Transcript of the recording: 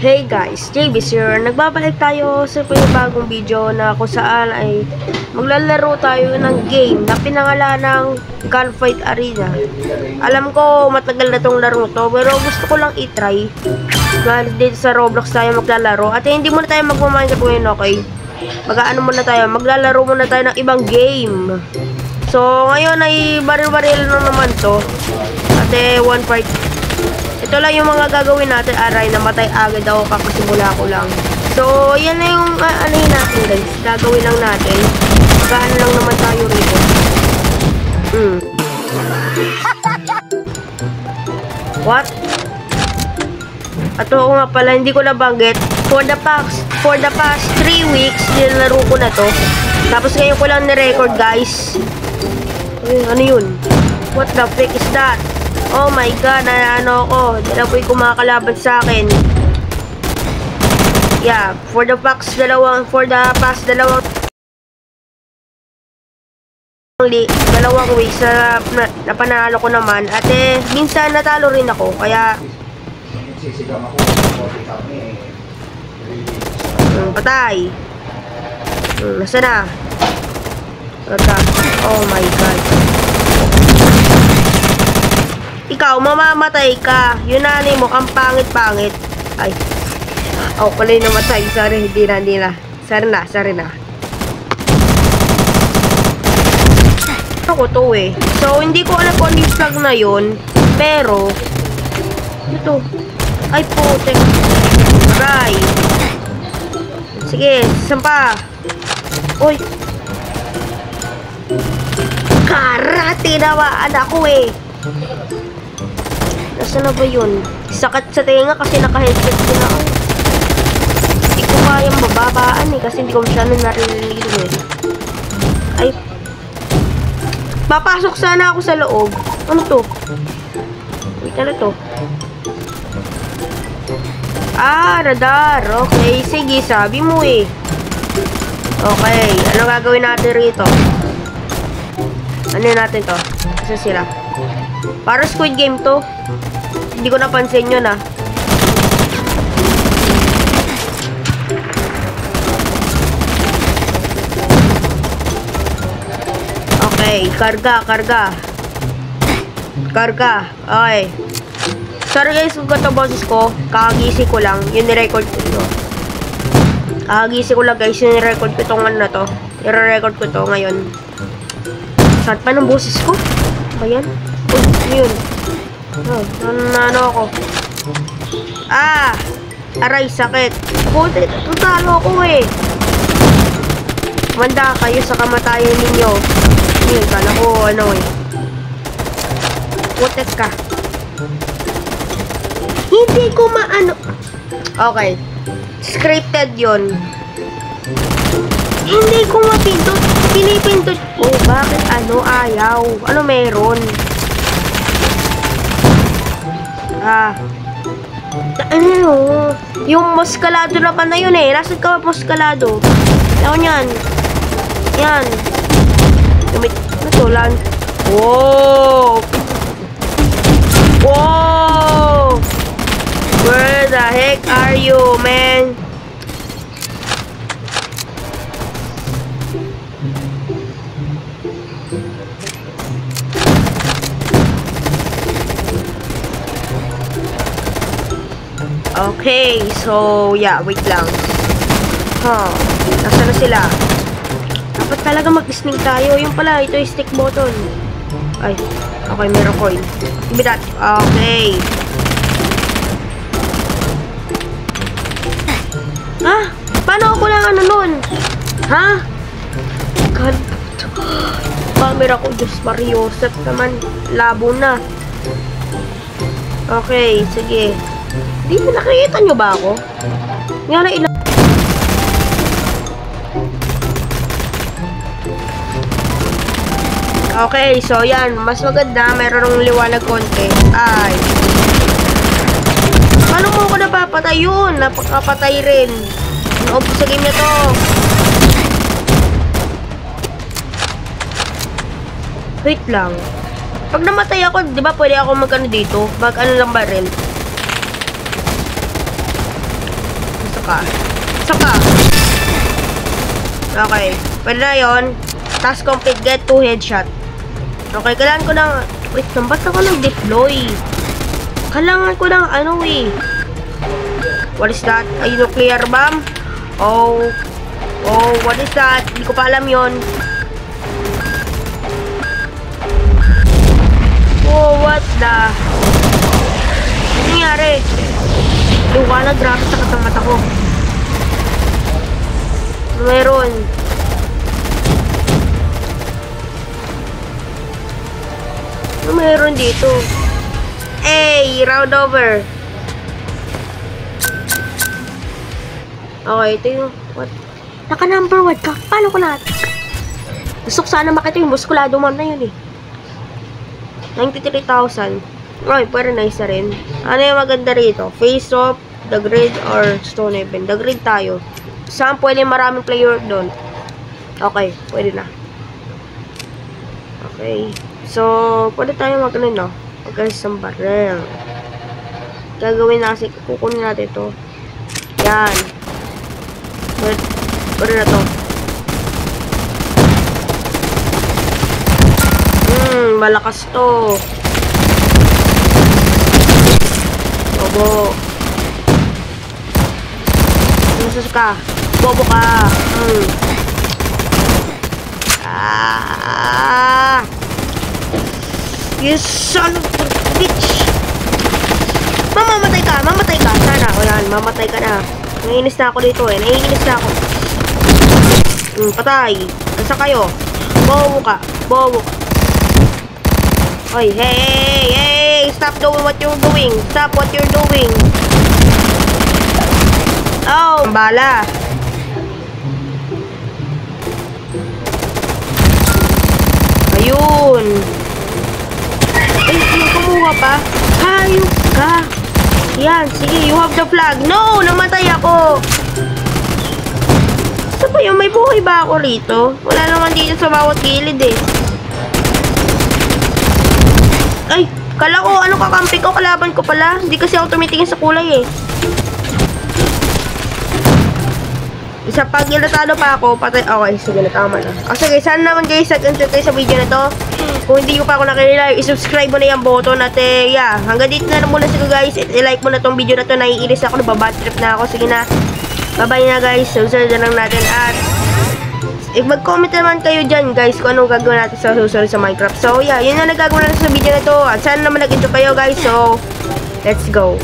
Hey guys, JB's here. Nagbabalik tayo sa bagong video na kung saan ay maglalaro tayo ng game na pinangalan ng Gunfight Arena. Alam ko matagal na tong laro to, pero gusto ko lang i-try. Dahil dito sa Roblox tayo maglalaro. At hindi muna tayo magmaminecraft ngayon, okay? Mag-ano muna tayo, maglalaro muna tayo ng ibang game. So ngayon ay baril-baril na naman to. At one part. Ito lang yung mga gagawin natin. Aray, namatay agad ako kakasimula ko lang. So, yan na yung anahin natin guys. Gagawin lang natin. Magkano lang naman tayo rito. What? Ato nga pala, hindi ko nabanggit. For the past 3 weeks, nilalaro ko na to. Tapos ngayon ko lang ni-record guys. Ay, ano yun? What the frick is that? Oh my god, ano ko, dala po yung kumakalaban sa akin. Yeah, for the past dalawang weeks na panalo ko naman. At minsan natalo rin ako, kaya patay. Nasa na? Oh my god. Ikaw, mamamatay ka. Yun na mo, ang pangit-pangit. Ay. Oh, pala yung namatay. Sorry, hindi na. Sorry na. Ako to eh. So, hindi ko alam kung yung flag na yun. Pero, ito. Ay, putek. Aray. Sige, sampa. Uy. Karate nawaan ako eh. Nasaan na ba yun? Sakit sa tenga kasi naka-headset din ako. Hindi ko kayang bababaan eh kasi hindi ko masyadong naririnig eh. Ay. Papasok sana ako sa loob. Ano to? Wait, ano to? Ah, radar. Okay, sige, sabi mo eh. Okay, ano gagawin natin rito? Ano natin to? Asa sila? Para Squid Game to. Hindi ko napansin yun ah. Okay, karga. Okay. Sorry guys kung gato boses ko. Kakagising ko lang. Yun ni-record ko to. Kakagising ko lang guys. Yun ni-record ko itong ano na to. I-record ko to ngayon. Saan pa ng boses ko? Ba yan? Uy, yun. Ano ako? Ah! Aray, sakit. Puti, tutalo ako eh. Manda kayo sa kamatayan ninyo. Yun, kala ko ano eh. Putek ka. Hindi ko maano. Okay. Scripted yun. Hindi ko mapindot. Pinipindot. Oh, bakit ano ayaw? Ano meron? Ano? Yung moskalado na pa na yun eh. Nasaan ka ba moskalado? Ako yan. Yan. Gamit. Ano to lang? Wow! Wow! Where the heck are you, man? Okay, so yeah, wait lang. Nasaan na sila? Dapat talaga mag-sneak tayo. Yung pala, ito yung stick button. Ay, okay, meron coin. Give me that. Okay. Paano ako lang ano nun? God. Camera ko, Diyos Mario. Set naman, labo na. Okay, sige. Dito nakikita nyo ba ako? Nga na ilang... Okay, so yan. Mas maganda. Meron liwanag konti. Ay. Paano mo ako napapatay yun? Napakapatay rin. Ano sa game na to? Wait lang. Pag namatay ako, di ba pwede ako mag-ano dito? Mag-ano lang baril? ka. Saka. Okay. Pwede na yun. Task complete. Get 2 headshot. Okay. Kailangan ko ng... Wait, ba't ako nag-deploy? Kailangan ko ng ano eh. What is that? A nuclear bomb? Oh, what is that? Hindi ko pa alam yun. Oh, what the? Ano nangyari? Liwanag, grabe sa katang mata ko. Meron. Ano meron dito? Hey, round over. Okay, ito yung... What? Naka-number 1 ka. Paano ko na? Gusto ko sana makita yung muskulado man na yun eh. 93,000. Okay, pwede na isa rin. Ano yung maganda rito? Face off, the grid, or stone even. The grid tayo. Saan pwede maraming player doon? Okay, pwede na. Okay. So, pwede tayo mag-ano, no? Mag-isang barrel. Gagawin na kasi, kukunin natin ito. Yan. Pwede na to. Malakas to. Bobo. Nasas ka. Bobo ka. You son of a bitch. Mamamatay ka. Mamatay ka. Sana. Wala. Mamatay ka na. Naiinis na ako dito eh. Naiinis na ako. Patay. Nasa kayo? Bobo ka. Bobo ka. Oy, hey! Stop doing what you're doing. Stop what you're doing. Oh, bala. Ayun. Ay, kumuha pa. Hayop ka. Yan, sige, you have the flag. No, namatay ako. Saan ba yun? May buhay ba ako rito? Wala naman dito sa bawat gilid eh. Ay, kala ko, ano kakampi ko? Kalaban ko pala. Hindi kasi ako tumitingin sa kulay eh. Isa pag nilatado pa ako, patay. Okay, sige na, tama na. O sige, sana naman guys, nag-enjoy kayo sa video na to. Kung hindi ko pa ako nakilala, i-subscribe mo na yung button at yeah, hanggang dito na muna siguro guys. I-like mo na tong video na to. Naiinis ako, nababad trip na ako. Sige na, bye-bye na guys. Susunod na lang natin at mag-comment naman kayo dyan guys kung anong gagawin natin sa susunod sa Minecraft. So yeah, yun na nagagawa natin sa video na to. At sana naman nag-enjoy kayo guys. So, let's go.